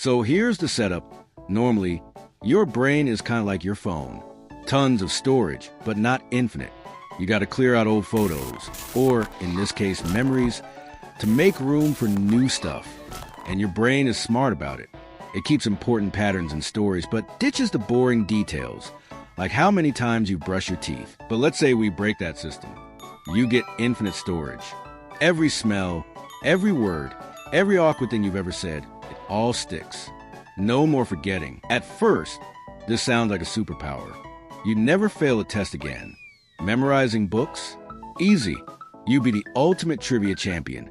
So here's the setup. Normally, your brain is kind of like your phone. Tons of storage, but not infinite. You got to clear out old photos, or in this case, memories, to make room for new stuff. And your brain is smart about it. It keeps important patterns and stories, but ditches the boring details, like how many times you brush your teeth. But let's say we break that system. You get infinite storage. Every smell, every word, every awkward thing you've ever said, it all sticks. No more forgetting. At first, this sounds like a superpower. You never fail a test again. Memorizing books? Easy. You be the ultimate trivia champion,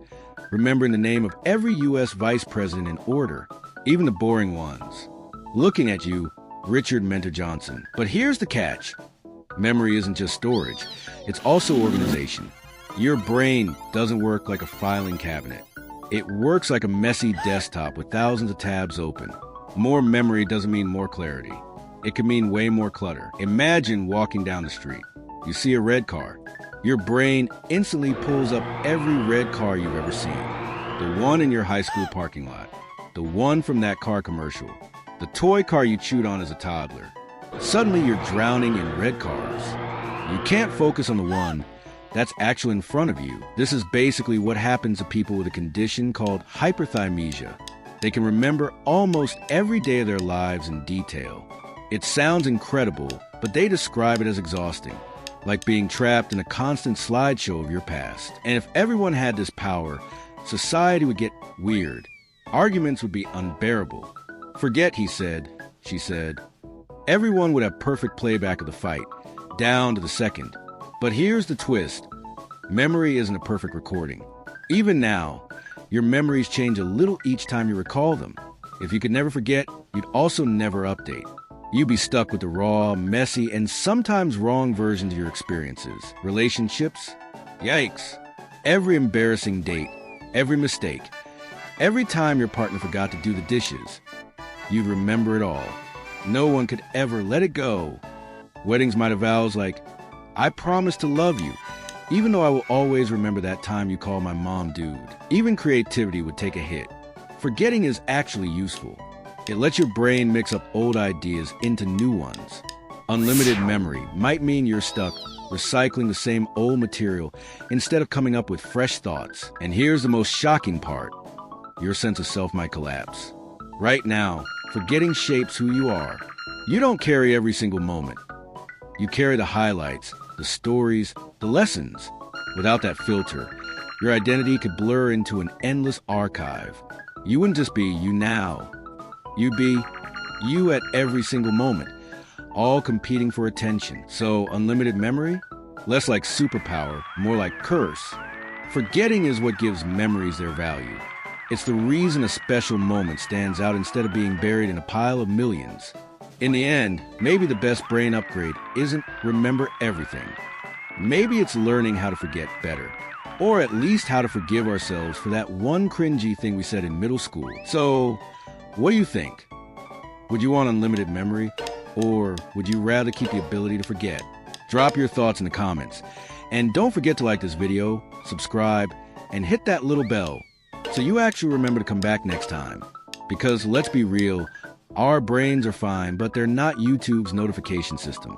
remembering the name of every U.S. vice president in order, even the boring ones. Looking at you, Richard Mentor Johnson. But here's the catch. Memory isn't just storage. It's also organization. Your brain doesn't work like a filing cabinet. It works like a messy desktop with thousands of tabs open. More memory doesn't mean more clarity. It can mean way more clutter. Imagine walking down the street. You see a red car. Your brain instantly pulls up every red car you've ever seen. The one in your high school parking lot. The one from that car commercial. The toy car you chewed on as a toddler. Suddenly you're drowning in red cars. You can't focus on the one that's actually in front of you. This is basically what happens to people with a condition called hyperthymesia. They can remember almost every day of their lives in detail. It sounds incredible, but they describe it as exhausting, like being trapped in a constant slideshow of your past. And if everyone had this power, society would get weird. Arguments would be unbearable. Forget, he said, she said. Everyone would have perfect playback of the fight, down to the second. But here's the twist. Memory isn't a perfect recording. Even now, your memories change a little each time you recall them. If you could never forget, you'd also never update. You'd be stuck with the raw, messy, and sometimes wrong versions of your experiences. Relationships? Yikes. Every embarrassing date, every mistake, every time your partner forgot to do the dishes, you'd remember it all. No one could ever let it go. Weddings might have vows like, I promise to love you, even though I will always remember that time you called my mom dude. Even creativity would take a hit. Forgetting is actually useful. It lets your brain mix up old ideas into new ones. Unlimited memory might mean you're stuck recycling the same old material instead of coming up with fresh thoughts. And here's the most shocking part. Your sense of self might collapse. Right now, forgetting shapes who you are. You don't carry every single moment. You carry the highlights, the stories, the lessons. Without that filter, your identity could blur into an endless archive. You wouldn't just be you now. You'd be you at every single moment, all competing for attention. So unlimited memory? Less like superpower, more like curse. Forgetting is what gives memories their value. It's the reason a special moment stands out instead of being buried in a pile of millions. In the end, maybe the best brain upgrade isn't remember everything. Maybe it's learning how to forget better. Or at least how to forgive ourselves for that one cringy thing we said in middle school. So, what do you think? Would you want unlimited memory? Or would you rather keep the ability to forget? Drop your thoughts in the comments. And don't forget to like this video, subscribe, and hit that little bell so you actually remember to come back next time. Because let's be real, our brains are fine, but they're not YouTube's notification system.